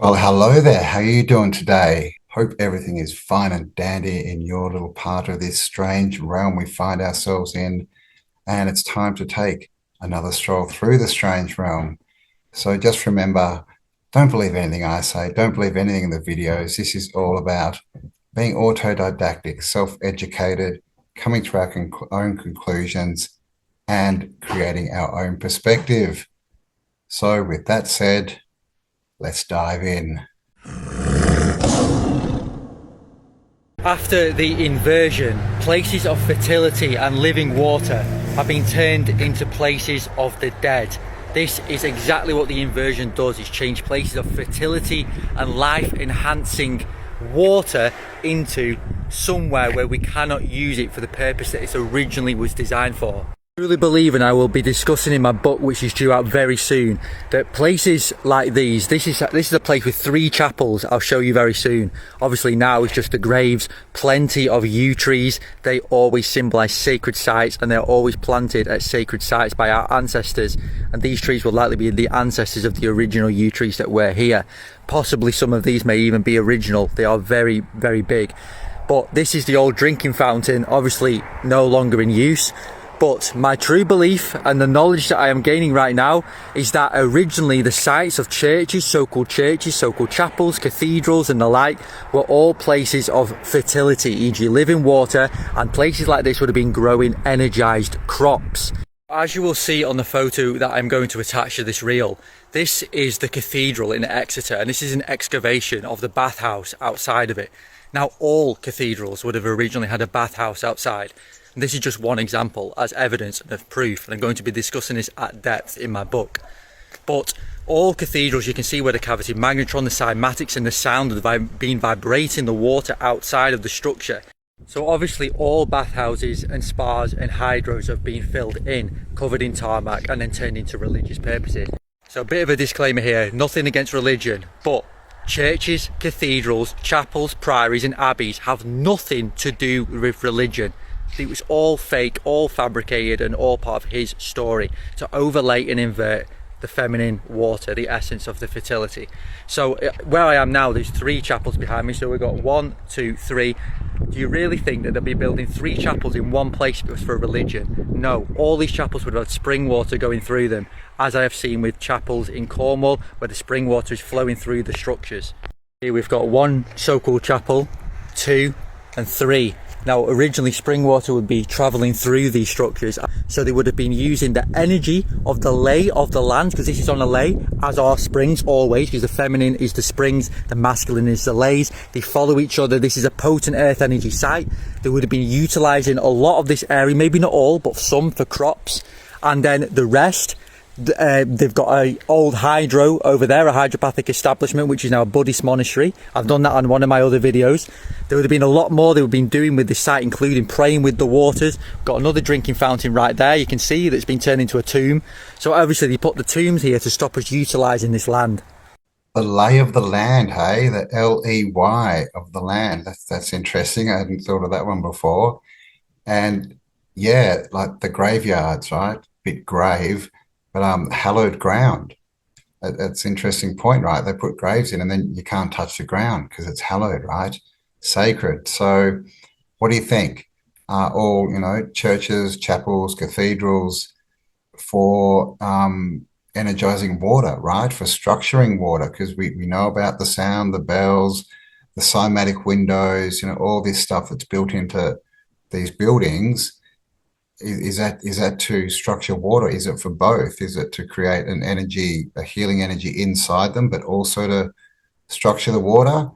Well, hello there. How are you doing today? Hope everything is fine and dandy in your little part of this strange realm we find ourselves in. And it's time to take another stroll through the strange realm. So just remember, don't believe anything I say. Don't believe anything in the videos. This is all about being autodidactic, self-educated, coming to our own conclusions and creating our own perspective. So with that said, let's dive in. After the inversion, places of fertility and living water have been turned into places of the dead. This is exactly what the inversion does, is change places of fertility and life enhancing water into somewhere where we cannot use it for the purpose that it originally was designed for. I truly believe, and I will be discussing in my book, which is due out very soon, that places like these, this is a place with 3 chapels. I'll show you very soon. Obviously now it's just the graves, plenty of yew trees. They always symbolize sacred sites, and they're always planted at sacred sites by our ancestors, and these trees will likely be the ancestors of the original yew trees that were here. Possibly some of these may even be original. They are very, very big. But this is the old drinking fountain, obviously no longer in use. But my true belief and the knowledge that I am gaining right now is that originally the sites of churches, so-called chapels, cathedrals and the like, were all places of fertility, e.g. living water, and places like this would have been growing energized crops. As you will see on the photo that I'm going to attach to this reel, this is the cathedral in Exeter, and this is an excavation of the bathhouse outside of it. Now, all cathedrals would have originally had a bathhouse outside. This is just one example as evidence and of proof, and I'm going to be discussing this at depth in my book. But all cathedrals, you can see where the cavity magnetron, the cymatics and the sound of being vibrating the water outside of the structure. So obviously all bathhouses and spas and hydros have been filled in, covered in tarmac and then turned into religious purposes. So a bit of a disclaimer here, nothing against religion, but churches, cathedrals, chapels, priories and abbeys have nothing to do with religion. It was all fake, all fabricated, and all part of his story to overlay and invert the feminine water, the essence of the fertility. So where I am now, there's 3 chapels behind me. So we've got 1, 2, 3. Do you really think that they'll be building 3 chapels in one place if it was for religion? No, all these chapels would have had spring water going through them, as I have seen with chapels in Cornwall, where the spring water is flowing through the structures. Here we've got 1 so-called chapel, 2 and 3. Now originally spring water would be travelling through these structures, so they would have been using the energy of the lay of the land, because this is on a lay, as are springs always, because the feminine is the springs, the masculine is the lays. They follow each other. This is a potent earth energy site. They would have been utilising a lot of this area, maybe not all, but some for crops, and then the rest. They've got an old hydro over there, a hydropathic establishment, which is now a Buddhist monastery. I've done that on one of my other videos. There would have been a lot more they would have been doing with this site, including praying with the waters. Got another drinking fountain right there, you can see that's been turned into a tomb. So obviously they put the tombs here to stop us utilising this land. The lay of the land, hey? The L-E-Y of the land. That's interesting. I hadn't thought of that one before. And yeah, like the graveyards, right? Bit grave, but hallowed ground. That's an interesting point, right? They put graves in and then you can't touch the ground because it's hallowed, right? Sacred. So what do you think? All, churches, chapels, cathedrals for energizing water, right? For structuring water, because we know about the sound, the bells, the cymatic windows, all this stuff that's built into these buildings. Is that to structure water? Is it for both? Is it to create an energy, a healing energy inside them, but also to structure the water?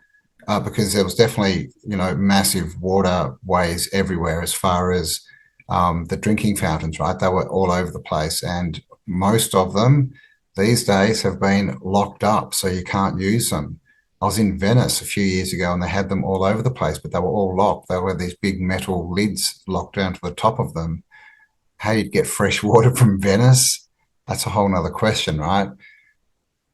Because there was definitely, massive waterways everywhere as far as the drinking fountains, right? They were all over the place. And most of them these days have been locked up, so you can't use them. I was in Venice a few years ago and they had them all over the place, but they were all locked. They were these big metal lids locked down to the top of them. How you'd get fresh water from Venice, that's a whole nother question, right?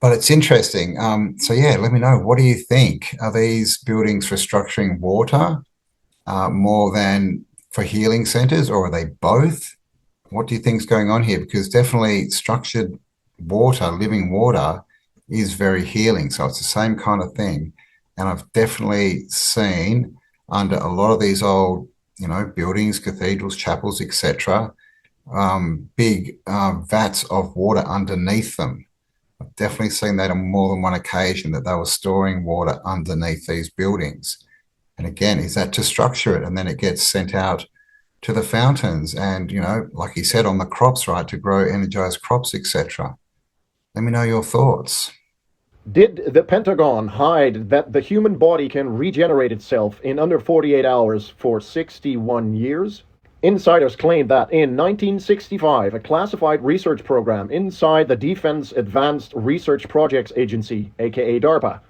But it's interesting. So yeah, let me know. What do you think? Are these buildings for structuring water more than for healing centers, or are they both? What do you think is going on here? Because definitely structured water, living water, is very healing. So it's the same kind of thing. And I've definitely seen under a lot of these old, buildings, cathedrals, chapels, etc., big vats of water underneath them. I've definitely seen that on more than one occasion that they were storing water underneath these buildings. And again, is that to structure it and then it gets sent out to the fountains and, like you said, on the crops, right, to grow energized crops, etc. Let me know your thoughts. Did the Pentagon hide that the human body can regenerate itself in under 48 hours for 61 years? Insiders claim that in 1965, a classified research program inside the Defense Advanced Research Projects Agency, aka DARPA,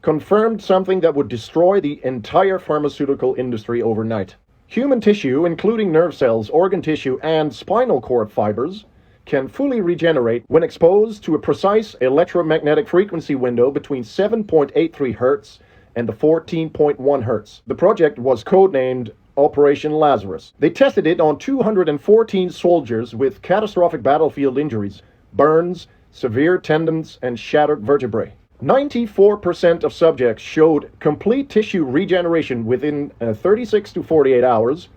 confirmed something that would destroy the entire pharmaceutical industry overnight. Human tissue, including nerve cells, organ tissue, and spinal cord fibers, can fully regenerate when exposed to a precise electromagnetic frequency window between 7.83 Hz and the 14.1 Hz. The project was codenamed Operation Lazarus. They tested it on 214 soldiers with catastrophic battlefield injuries, burns, severe tendons, and shattered vertebrae. 94% of subjects showed complete tissue regeneration within 36 to 48 hours.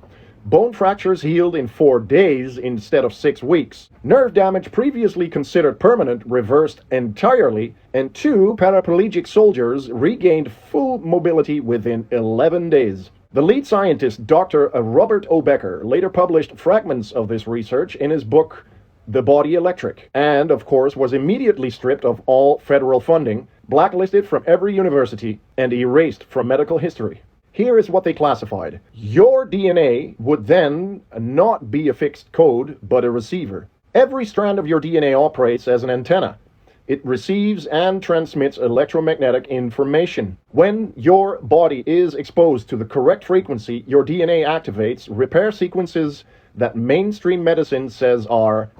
Bone fractures healed in 4 days instead of 6 weeks. Nerve damage previously considered permanent reversed entirely, and 2 paraplegic soldiers regained full mobility within 11 days. The lead scientist, Dr. Robert O. Becker, later published fragments of this research in his book, The Body Electric, and, of course, was immediately stripped of all federal funding, blacklisted from every university, and erased from medical history. Here is what they classified. Your DNA would then not be a fixed code, but a receiver. Every strand of your DNA operates as an antenna. It receives and transmits electromagnetic information. When your body is exposed to the correct frequency, your DNA activates repair sequences that mainstream medicine says are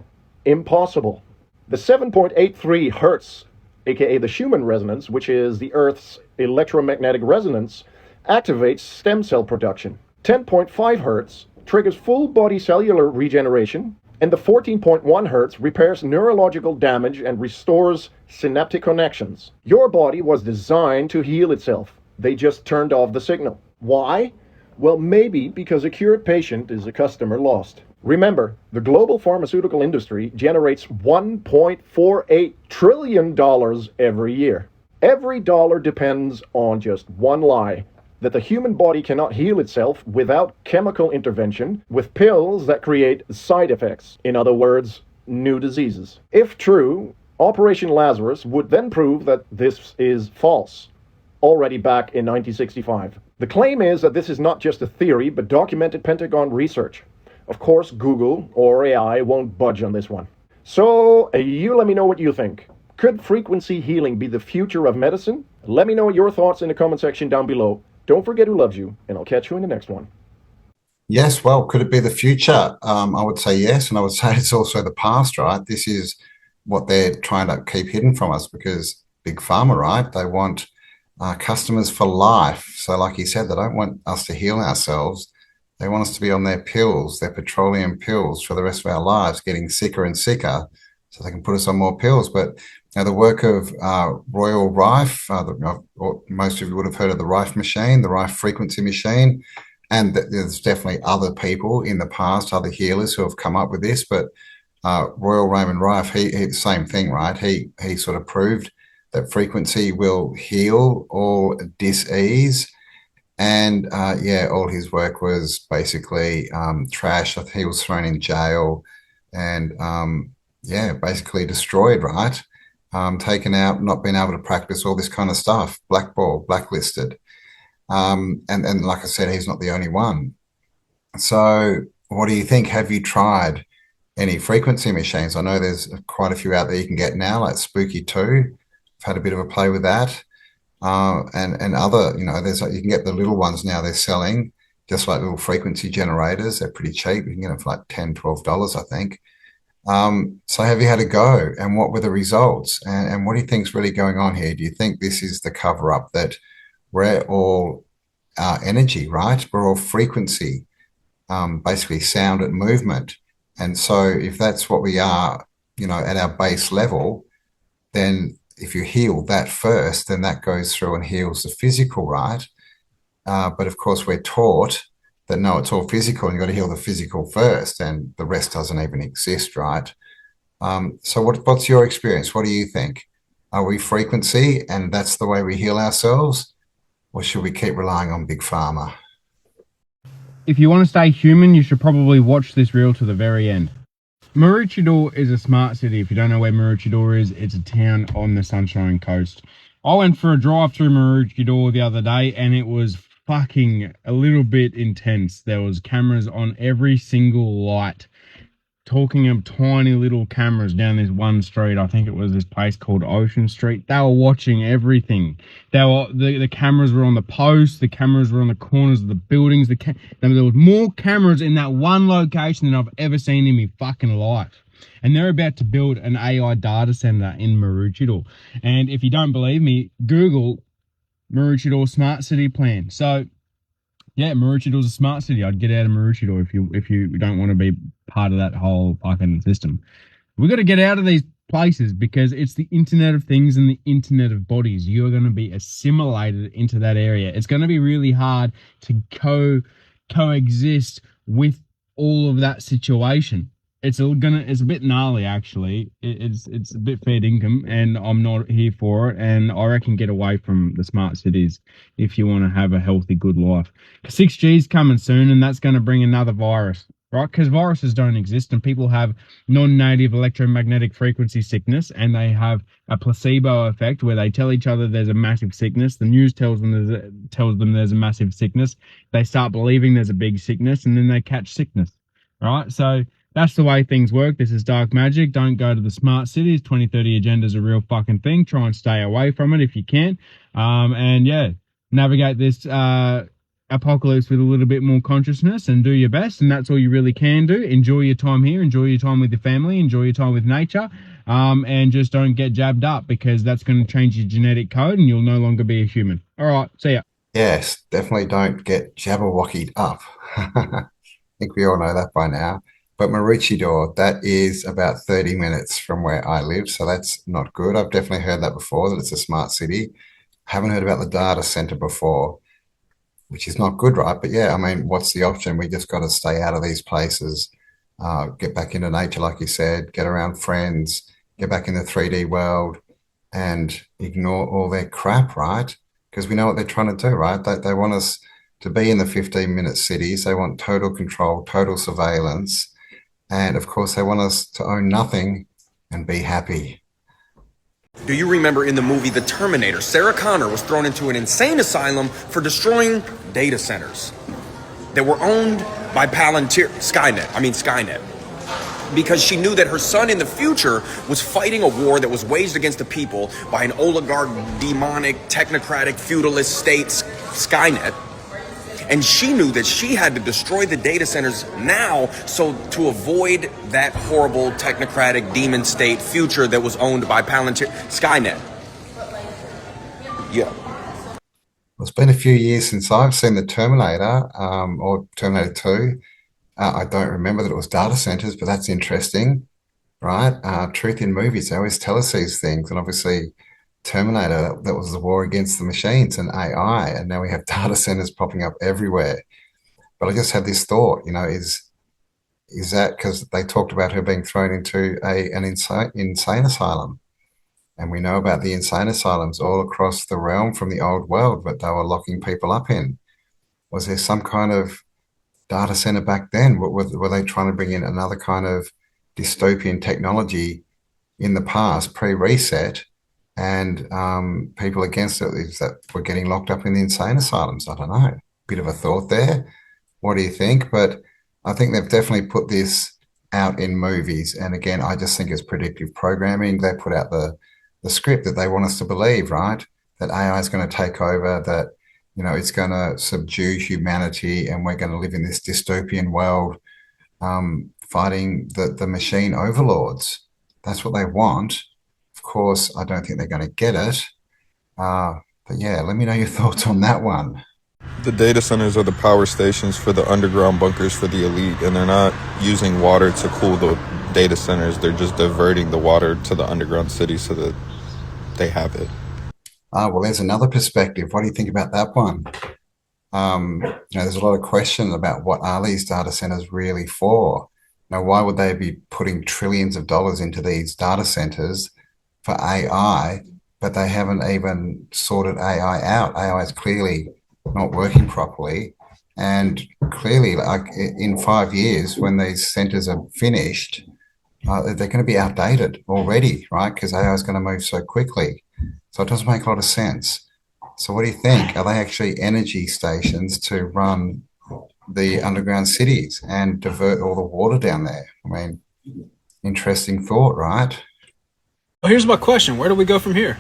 impossible. The 7.83 Hertz, aka the Schumann resonance, which is the Earth's electromagnetic resonance, activates stem cell production. 10.5 Hz triggers full body cellular regeneration, and the 14.1 Hz repairs neurological damage and restores synaptic connections. Your body was designed to heal itself. They just turned off the signal. Why? Well, maybe because a cured patient is a customer lost. Remember, the global pharmaceutical industry generates $1.48 trillion every year. Every dollar depends on just one lie: that the human body cannot heal itself without chemical intervention with pills that create side effects. In other words, new diseases. If true, Operation Lazarus would then prove that this is false, already back in 1965. The claim is that this is not just a theory, but documented Pentagon research. Of course, Google or AI won't budge on this one. So, you let me know what you think. Could frequency healing be the future of medicine? Let me know your thoughts in the comment section down below. Don't forget who loves you, and I'll catch you in the next one. Yes, well, could it be the future? I would say yes, and I would say it's also the past, right? This is what they're trying to keep hidden from us because Big Pharma, right? They want customers for life. So like you said, they don't want us to heal ourselves. They want us to be on their pills, their petroleum pills for the rest of our lives, getting sicker and sicker so they can put us on more pills. But the work of Royal Rife, most of you would have heard of the Rife machine, the Rife frequency machine, and there's definitely other people in the past, other healers who have come up with this, but Royal Raymond Rife, he same thing, right? He sort of proved that frequency will heal all dis-ease. And all his work was basically trash. I think he was thrown in jail and basically destroyed, right? Taken out, not being able to practice all this kind of stuff, blackballed, blacklisted. And like I said, he's not the only one. So what do you think? Have you tried any frequency machines? I know there's quite a few out there you can get now, like Spooky 2. I've had a bit of a play with that. And other, there's you can get the little ones now they're selling, just like little frequency generators. They're pretty cheap. You can get them for like $10, $12, I think. So have you had a go, and what were the results? And what do you think is really going on here? Do you think this is the cover up that we're all energy, right? We're all frequency, basically sound and movement. And so if that's what we are, at our base level, then if you heal that first, then that goes through and heals the physical, right? But of course, we're taught that no, it's all physical, and you've got to heal the physical first, and the rest doesn't even exist, right? So what's your experience? What do you think? Are we frequency and that's the way we heal ourselves? Or should we keep relying on Big Pharma? If you want to stay human, you should probably watch this reel to the very end. Maroochydore is a smart city. If you don't know where Maroochydore is, it's a town on the Sunshine Coast. I went for a drive through Maroochydore the other day and it was fucking a little bit intense. There was cameras on every single light. Talking of tiny little cameras down this one street, I think it was this place called Ocean Street. They were watching everything. The cameras were on the posts, the cameras were on the corners of the buildings. There was more cameras in that one location than I've ever seen in my fucking life. And they're about to build an AI data center in Maroochydore. And if you don't believe me, Google Maroochydore Smart City Plan. So yeah, Maroochydore a smart city. I'd get out of Maroochydore if you don't want to be part of that whole fucking system. We've got to get out of these places because it's the Internet of Things and the Internet of Bodies. You're going to be assimilated into that area. It's going to be really hard to coexist with all of that situation. It's a bit gnarly actually. It's a bit fair income, and I'm not here for it. And I reckon get away from the smart cities if you want to have a healthy, good life. 6G's coming soon, and that's going to bring another virus, right? Because viruses don't exist, and people have non-native electromagnetic frequency sickness, and they have a placebo effect where they tell each other there's a massive sickness. The news tells them there's a massive sickness. They start believing there's a big sickness, and then they catch sickness, right? So that's the way things work. This is dark magic. Don't go to the smart cities. 2030 agenda is a real fucking thing. Try and stay away from it if you can. And yeah, navigate this apocalypse with a little bit more consciousness and do your best. And that's all you really can do. Enjoy your time here. Enjoy your time with your family. Enjoy your time with nature. And just don't get jabbed up because that's going to change your genetic code and you'll no longer be a human. All right. See ya. Yes, definitely don't get jabberwockied up. I think we all know that by now. But Maroochydore, that is about 30 minutes from where I live, so that's not good. I've definitely heard that before, that it's a smart city. Haven't heard about the data center before, which is not good, right? But yeah, I mean, what's the option? We just got to stay out of these places, get back into nature, like you said, get around friends, get back in the 3D world and ignore all their crap, right? Because we know what they're trying to do, right? They want us to be in the 15-minute cities. They want total control, total surveillance. And of course, they want us to own nothing and be happy. Do you remember in the movie The Terminator, Sarah Connor was thrown into an insane asylum for destroying data centers that were owned by Skynet. Because she knew that her son in the future was fighting a war that was waged against the people by an oligarch, demonic, technocratic, feudalist state, Skynet. And she knew that she had to destroy the data centers now so to avoid that horrible technocratic demon state future that was owned by Skynet. Yeah. It's been a few years since I've seen the Terminator or Terminator 2. I don't remember that it was data centers, but that's interesting, right? Truth in movies, they always tell us these things. And obviously Terminator, that was the war against the machines and AI, and now we have data centers popping up everywhere. But I just had this thought, is that because they talked about her being thrown into an insane asylum, and we know about the insane asylums all across the realm from the old world, but they were locking people up in. Was there some kind of data center back then? Were they trying to bring in another kind of dystopian technology in the past, pre-reset? And people against it is that we're getting locked up in the insane asylums. I don't know. Bit of a thought there. What do you think? But I think they've definitely put this out in movies. And again, I just think it's predictive programming. They put out the script that they want us to believe, right? That AI is going to take over, that, it's going to subdue humanity and we're going to live in this dystopian world fighting the machine overlords. That's what they want. Of course, I don't think they're going to get it. But yeah, let me know your thoughts on that one. The data centers are the power stations for the underground bunkers for the elite, and they're not using water to cool the data centers. They're just diverting the water to the underground city so that they have it. Ah, well, there's another perspective. What do you think about that one? There's a lot of question about what are these data centers really for? Why would they be putting trillions of dollars into these data centers for AI, but they haven't even sorted AI out? AI is clearly not working properly. And clearly, like in 5 years, when these centers are finished, they're going to be outdated already, right? Because AI is going to move so quickly. So it doesn't make a lot of sense. So what do you think? Are they actually energy stations to run the underground cities and divert all the water down there? I mean, interesting thought, right? Well, here's my question. Where do we go from here?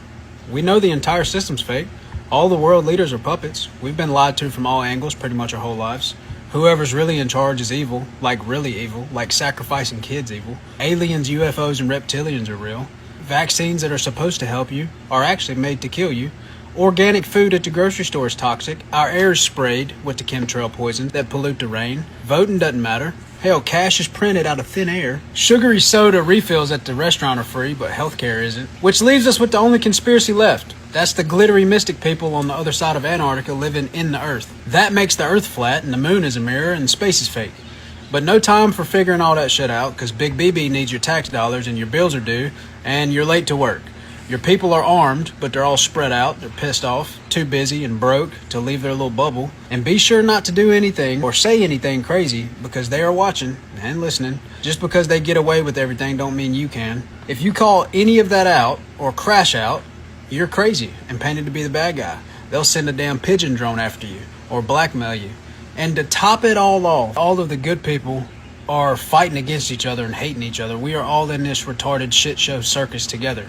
We know the entire system's fake. All the world leaders are puppets. We've been lied to from all angles pretty much our whole lives. Whoever's really in charge is evil, like really evil, like sacrificing kids evil. Aliens, UFOs, and reptilians are real. Vaccines that are supposed to help you are actually made to kill you. Organic food at the grocery store is toxic. Our air is sprayed with the chemtrail poisons that pollute the rain. Voting doesn't matter. Hell, cash is printed out of thin air. Sugary soda refills at the restaurant are free, but healthcare isn't. Which leaves us with the only conspiracy left. That's the glittery mystic people on the other side of Antarctica living in the Earth. That makes the Earth flat and the moon is a mirror and space is fake. But no time for figuring all that shit out, because Big BB needs your tax dollars and your bills are due, and you're late to work. Your people are armed, but they're all spread out, they're pissed off, too busy and broke to leave their little bubble. And be sure not to do anything or say anything crazy, because they are watching and listening. Just because they get away with everything don't mean you can. If you call any of that out, or crash out, you're crazy and painted to be the bad guy. They'll send a damn pigeon drone after you, or blackmail you. And to top it all off, all of the good people are fighting against each other and hating each other. We are all in this retarded shit show circus together.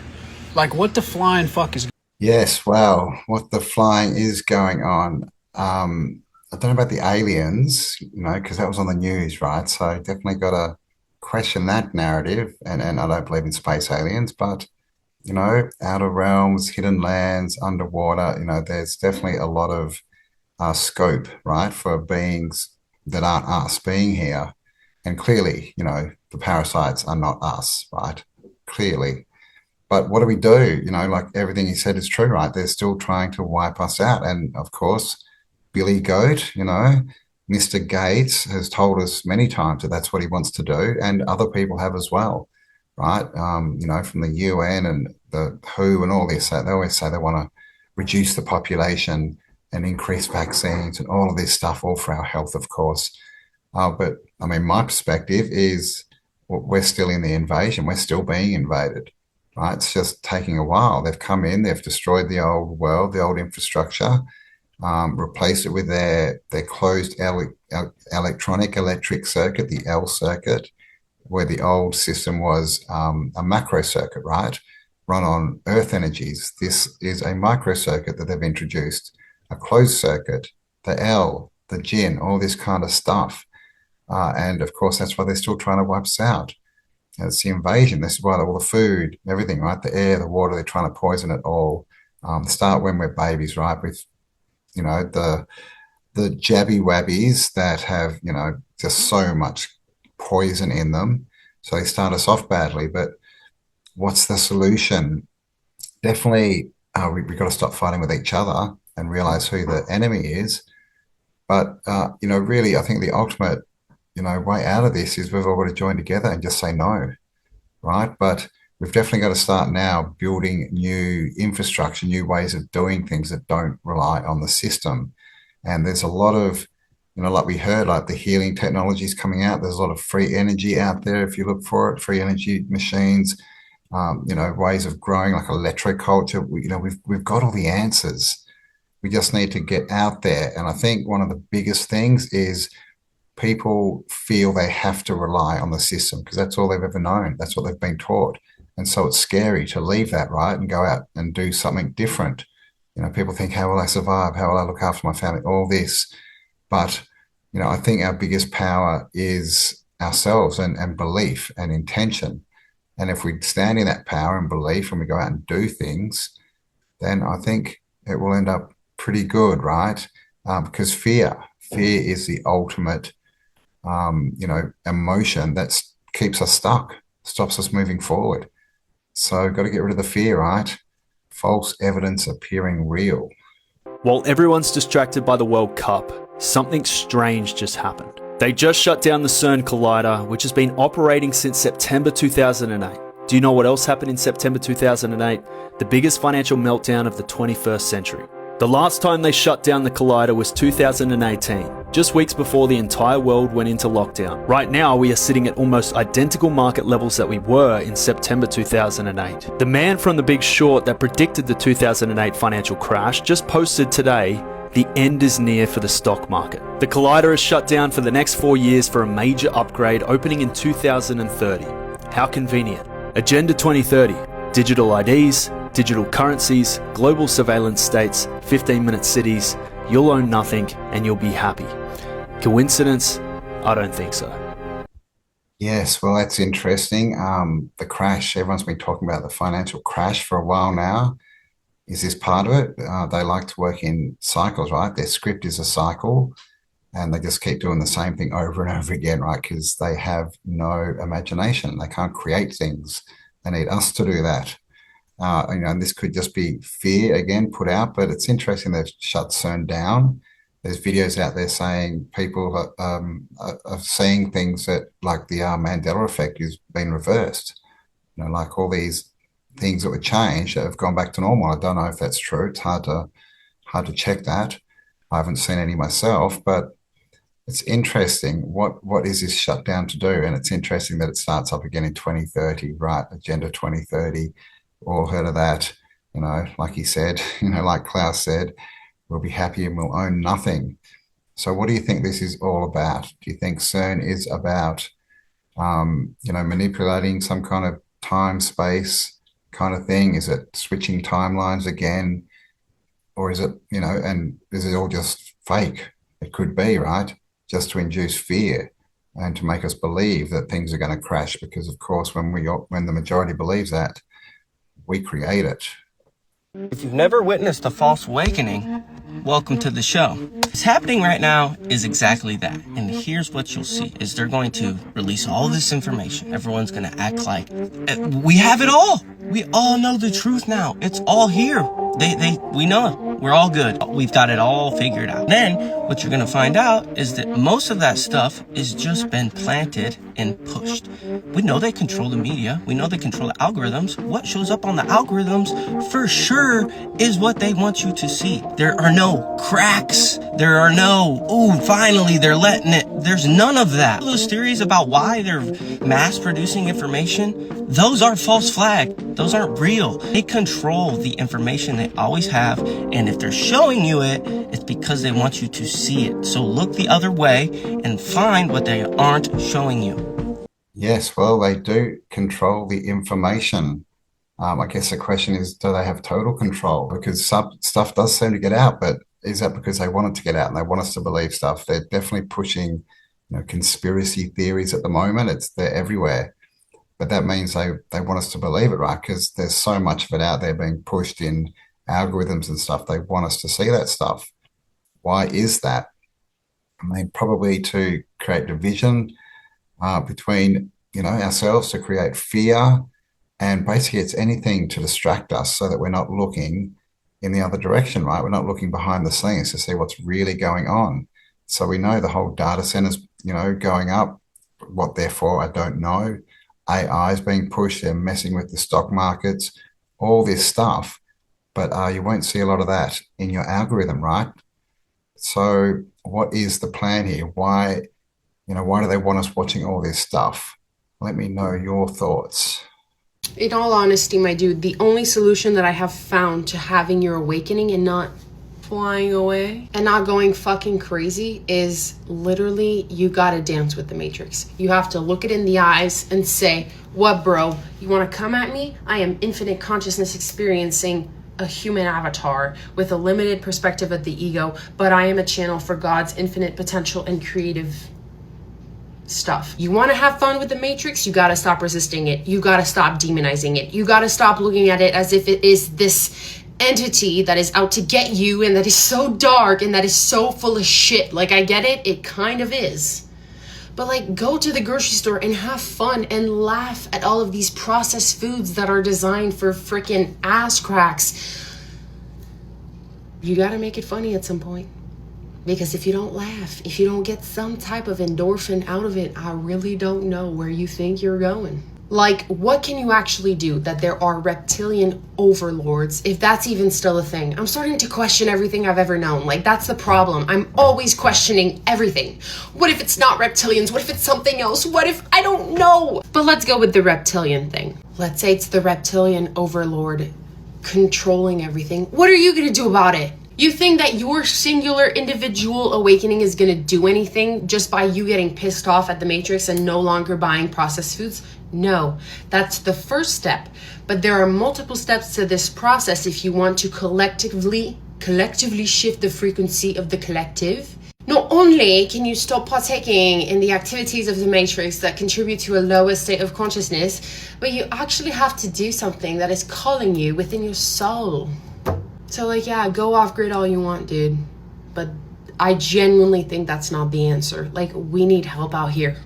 Like, what the flying fuck is... Yes, wow, what the flying is going on. I don't know about the aliens, because that was on the news, right? So definitely got to question that narrative. And I don't believe in space aliens, but, outer realms, hidden lands, underwater, there's definitely a lot of scope, right, for beings that aren't us being here. And clearly, the parasites are not us, right? Clearly. But what do we do? Like everything you said is true, right? They're still trying to wipe us out. And of course, Billy Goat, Mr. Gates has told us many times that that's what he wants to do. And other people have as well, right? From the UN and the WHO and all this, they always say they want to reduce the population and increase vaccines and all of this stuff, all for our health, of course. But I mean, my perspective is we're still in the invasion. We're still being invaded. Right, it's just taking a while. They've come in, they've destroyed the old world, the old infrastructure, replaced it with their closed electric circuit, the L circuit, where the old system was a macro circuit, right, run on earth energies. This is a micro circuit that they've introduced, a closed circuit, the L, the Jin, all this kind of stuff. And of course, that's why they're still trying to wipe us out. It's the invasion. This is why all the food, everything, right? The air, the water, they're trying to poison it all. Start when we're babies, right? With, the jabby wabbies that have, just so much poison in them. So they start us off badly. But what's the solution? Definitely, we've got to stop fighting with each other and realize who the enemy is. But, really, I think the ultimate way out of this is we've all got to join together and just say no, right? But we've definitely got to start now building new infrastructure, new ways of doing things that don't rely on the system. And there's a lot of, like we heard, like the healing technologies coming out. There's a lot of free energy out there if you look for it, free energy machines, ways of growing like electroculture. We've got all the answers. We just need to get out there. And I think one of the biggest things is people feel they have to rely on the system because that's all they've ever known. That's what they've been taught. And so it's scary to leave that, right, and go out and do something different. People think, how will I survive? How will I look after my family? All this. But, I think our biggest power is ourselves and belief and intention. And if we stand in that power and belief and we go out and do things, then I think it will end up pretty good, right? Because fear is the ultimate emotion that keeps us stuck, stops us moving forward. So got to get rid of the fear, right? false evidence appearing real. While everyone's distracted by the World Cup, something strange just happened. They just shut down the CERN Collider, which has been operating since September 2008. Do you know what else happened in September 2008? The biggest financial meltdown of the 21st century. The last time they shut down the Collider was 2018, just weeks before the entire world went into lockdown. Right now, we are sitting at almost identical market levels that we were in September 2008. The man from The Big Short that predicted the 2008 financial crash just posted today, "The end is near for the stock market." The Collider is shut down for the next 4 years for a major upgrade opening in 2030. How convenient. Agenda 2030, digital IDs, digital currencies, global surveillance states, 15-minute cities, you'll own nothing and you'll be happy. Coincidence? I don't think so. Yes, well, that's interesting. The crash, everyone's been talking about the financial crash for a while now. Is this part of it? They like to work in cycles, right? Their script is a cycle and they just keep doing the same thing over and over again, right? Because they have no imagination. They can't create things. They need us to do that. And this could just be fear again put out, but it's interesting they've shut CERN down. There's videos out there saying people are seeing things that, like the Mandela effect, is being reversed. Like all these things that were changed that have gone back to normal. I don't know if that's true. It's hard to check that. I haven't seen any myself, but it's interesting. What is this shutdown to do? And it's interesting that it starts up again in 2030, right? Agenda 2030. All heard of that, like he said, like Klaus said, we'll be happy and we'll own nothing. So what do you think this is all about? Do you think CERN is about, manipulating some kind of time, space kind of thing? Is it switching timelines again? Or is it, and is it all just fake? It could be, right? Just to induce fear and to make us believe that things are going to crash. Because of course, when the majority believes that, we create it. If you've never witnessed a false awakening, welcome to the show. What's happening right now is exactly that. And here's what you'll see is they're going to release all this information. Everyone's going to act like we have it all. We all know the truth now. It's all here. We know it. We're all good. We've got it all figured out. Then what you're going to find out is that most of that stuff is just been planted and pushed. We know they control the media. We know they control the algorithms. What shows up on the algorithms for sure is what they want you to see. There are no cracks. There are no, finally they're letting it. There's none of that. Those theories about why they're mass producing information, those are false flag. Those aren't real. They control the information they always have. And if they're showing you it, it's because they want you to see it. So look the other way and find what they aren't showing you. Yes, well, they do control the information. I guess the question is, do they have total control? Because some stuff does seem to get out, but is that because they want it to get out and they want us to believe stuff? They're definitely pushing, conspiracy theories at the moment. They're everywhere. But that means they want us to believe it, right? Because there's so much of it out there being pushed in algorithms and stuff. They want us to see that stuff. Why is that? I mean, probably to create division between, ourselves, to create fear. And basically it's anything to distract us so that we're not looking in the other direction, right? We're not looking behind the scenes to see what's really going on. So we know the whole data centers, going up. What they're for, I don't know. AI is being pushed. They're messing with the stock markets, all this stuff. But you won't see a lot of that in your algorithm, right? So what is the plan here? Why do they want us watching all this stuff? Let me know your thoughts. In all honesty, my dude, the only solution that I have found to having your awakening and not flying away and not going fucking crazy is literally you gotta dance with the Matrix. You have to look it in the eyes and say, what, bro? You want to come at me? I am infinite consciousness experiencing a human avatar with a limited perspective of the ego, but I am a channel for God's infinite potential and creative stuff. You want to have fun with the Matrix? You got to stop resisting it. You got to stop demonizing it. You got to stop looking at it as if it is this entity that is out to get you and that is so dark and that is so full of shit. Like, I get it. It kind of is. But like, go to the grocery store and have fun and laugh at all of these processed foods that are designed for freaking ass cracks. You gotta make it funny at some point. Because if you don't laugh, if you don't get some type of endorphin out of it, I really don't know where you think you're going. Like, what can you actually do that there are reptilian overlords, if that's even still a thing? I'm starting to question everything I've ever known. Like, that's the problem. I'm always questioning everything. What if it's not reptilians? What if it's something else? What if, I don't know. But let's go with the reptilian thing. Let's say it's the reptilian overlord controlling everything. What are you gonna do about it? You think that your singular individual awakening is gonna do anything just by you getting pissed off at the Matrix and no longer buying processed foods? No, that's the first step. But there are multiple steps to this process if you want to collectively shift the frequency of the collective. Not only can you stop partaking in the activities of the Matrix that contribute to a lower state of consciousness, but you actually have to do something that is calling you within your soul. So like, yeah, go off grid all you want, dude. But I genuinely think that's not the answer. Like, we need help out here.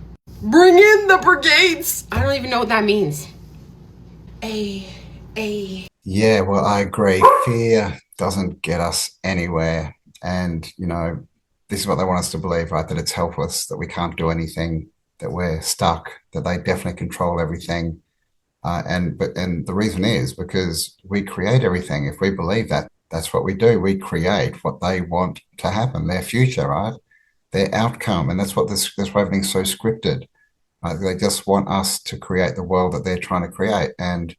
Bring in the brigades! I don't even know what that means. Yeah, well, I agree. Fear doesn't get us anywhere. And, you know, this is what they want us to believe, right? That it's helpless, that we can't do anything, that we're stuck, that they definitely control everything. And the reason is because we create everything. If we believe that, that's what we do. We create what they want to happen, their future, right? Their outcome. And that's why everything's so scripted. They just want us to create the world that they're trying to create. And,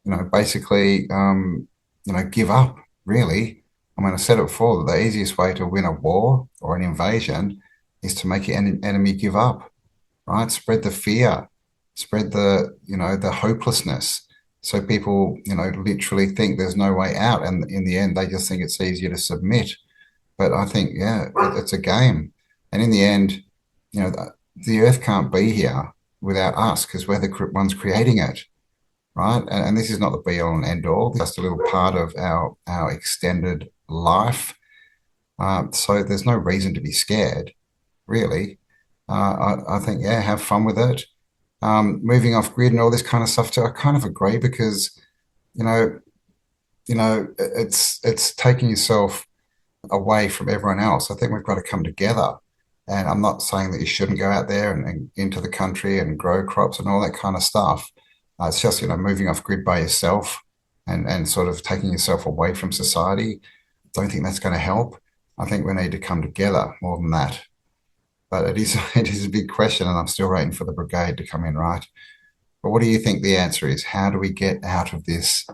you know, basically, you know, give up, really. I mean, I said it before, that the easiest way to win a war or an invasion is to make your enemy give up, right? Spread the fear. Spread the, you know, the hopelessness. So people, you know, literally think there's no way out. And in the end, they just think it's easier to submit. But I think, yeah, it's a game. And in the end, you know, the earth can't be here without us because we're the ones creating it, right? And this is not the be all and end all. It's just a little part of our extended life. So there's no reason to be scared, really. I think, yeah, have fun with it. Moving off grid and all this kind of stuff too. I kind of agree because, you know, it's taking yourself away from everyone else. I think we've got to come together. And I'm not saying that you shouldn't go out there and into the country and grow crops and all that kind of stuff. It's just, you know, moving off grid by yourself and sort of taking yourself away from society. Don't think that's going to help. I think we need to come together more than that. But it is a big question, and I'm still waiting for the brigade to come in, right? But what do you think the answer is? How do we get out of this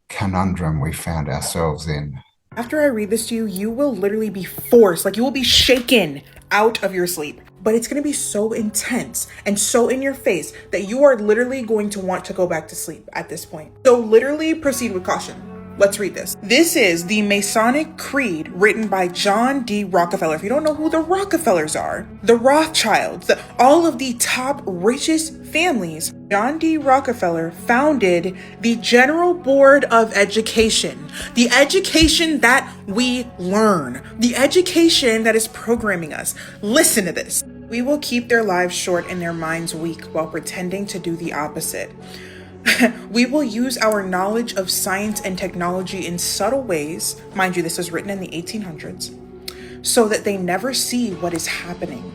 conundrum we found ourselves in? After I read this to you, you will literally be forced, like you will be shaken out of your sleep. But it's going to be so intense and so in your face that you are literally going to want to go back to sleep at this point. So literally proceed with caution. Let's read this. This is the Masonic Creed written by John D. Rockefeller. If you don't know who the Rockefellers are, the Rothschilds, all of the top richest families, John D. Rockefeller founded the General Board of Education, the education that we learn, the education that is programming us. Listen to this. We will keep their lives short and their minds weak while pretending to do the opposite. We will use our knowledge of science and technology in subtle ways, mind you, this was written in the 1800s, so that they never see what is happening.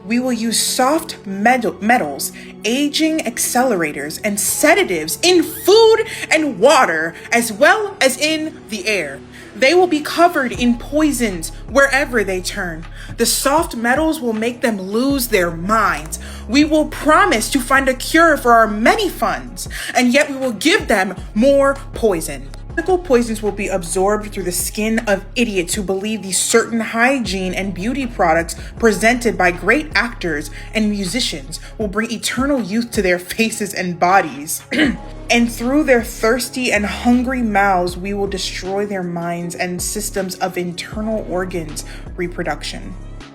We will use soft metals, aging accelerators, and sedatives in food and water, as well as in the air. They will be covered in poisons wherever they turn. The soft metals will make them lose their minds. We will promise to find a cure for our many funds, and yet we will give them more poison. Chemical poisons will be absorbed through the skin of idiots who believe these certain hygiene and beauty products presented by great actors and musicians will bring eternal youth to their faces and bodies. And through their thirsty and hungry mouths, we will destroy their minds and systems of internal organs reproduction.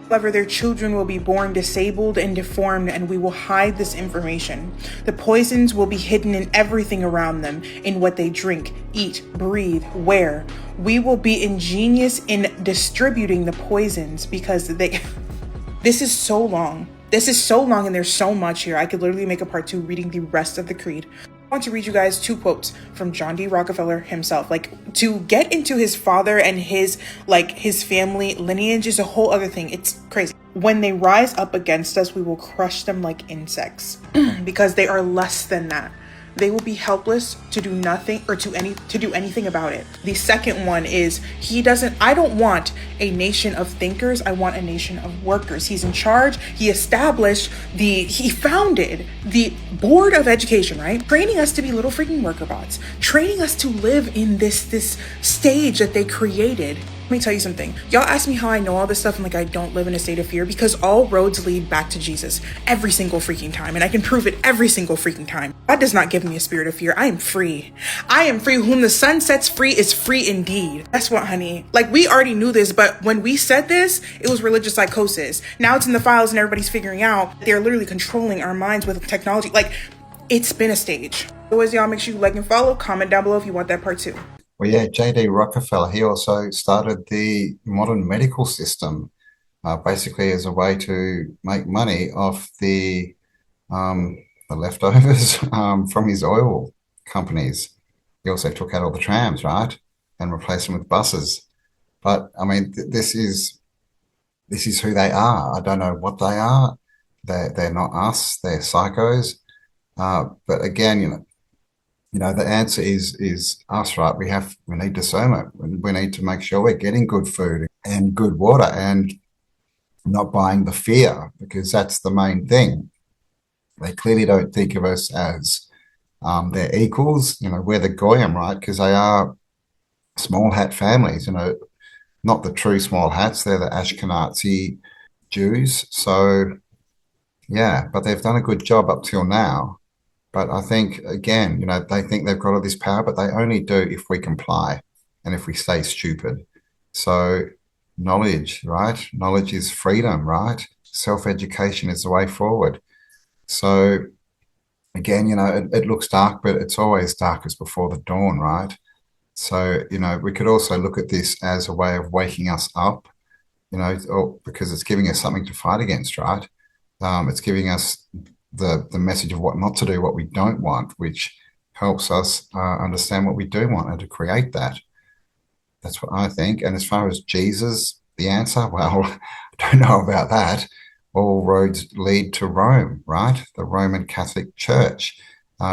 However, their children will be born disabled and deformed, and we will hide this information. The poisons will be hidden in everything around them, in what they drink, eat, breathe, wear. We will be ingenious in distributing the poisons because they... This is so long. This is so long and there's so much here. I could literally make a part 2 reading the rest of the creed. I want to read you guys 2 quotes from John D. Rockefeller himself. Like, to get into his father and his family lineage is a whole other thing. It's crazy. When they rise up against us, we will crush them like insects because they are less than that. They will be helpless to do nothing or to do anything about it. The second one is I don't want a nation of thinkers. I want a nation of workers. He's in charge. He founded the Board of Education, right? Training us to be little freaking worker bots, training us to live in this stage that they created. Let me tell you something. Y'all ask me how I know all this stuff and like I don't live in a state of fear, because all roads lead back to Jesus every single freaking time, and I can prove it every single freaking time. God does not give me a spirit of fear. I am free. I am free. Whom the sun sets free is free indeed. That's what, honey. Like, we already knew this, but when we said this, it was religious psychosis. Now it's in the files and everybody's figuring out they're literally controlling our minds with technology. Like, it's been a stage. Always, y'all, make sure you like and follow. Comment down below if you want that part 2. Well, yeah, J.D. Rockefeller, he also started the modern medical system, basically as a way to make money off the leftovers from his oil companies. He also took out all the trams, right, and replaced them with buses. But I mean, this is who they are. I don't know what they are. They're not us. They're psychos. But again, the answer is us, right? We need discernment. We need to make sure we're getting good food and good water and not buying the fear, because that's the main thing. They clearly don't think of us as their equals. We're the Goyim, right? Because they are small hat families, not the true small hats. They're the Ashkenazi Jews. So, yeah, but they've done a good job up till now. But I think, again, they think they've got all this power, but they only do if we comply and if we stay stupid. So knowledge, right? Knowledge is freedom, right? Self-education is the way forward. So again, it looks dark, but it's always darkest before the dawn, right? So, we could also look at this as a way of waking us up, because it's giving us something to fight against, right? It's giving us the message of what not to do, what we don't want, which helps us understand what we do want and to create that. That's what I think. And as far as Jesus, the answer, well, I don't know about that. All roads lead to Rome, right? The Roman Catholic Church,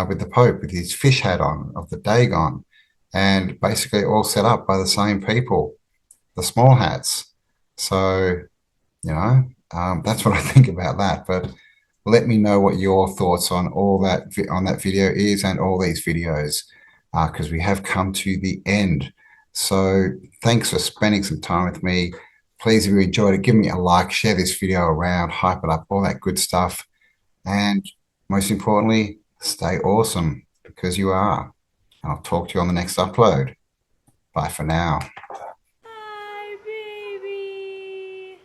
with the Pope with his fish hat on of the Dagon, and basically all set up by the same people, the small hats. So, that's what I think about that. But let me know what your thoughts on that video is, and all these videos, because we have come to the end. So thanks for spending some time with me. Please, if you enjoyed it, give me a like, share this video around, hype it up, all that good stuff. And most importantly, stay awesome, because you are. And I'll talk to you on the next upload. Bye for now. Hi, baby.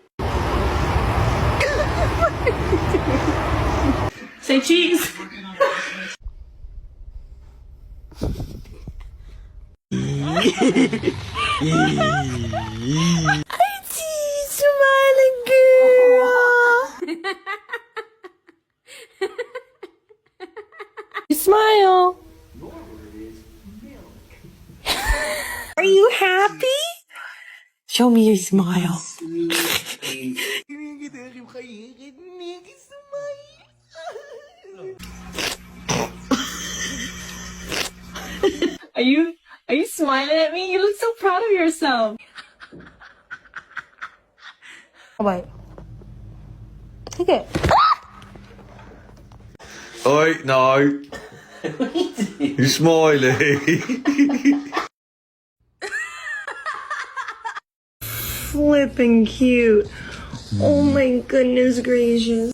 Say cheese. I see you smiling, girl. You smile. Are you happy? Show me your smile. Are you smiling at me? You look so proud of yourself. Wait. Take it. Oi, no. You're smiling. Flipping cute. Oh my goodness gracious.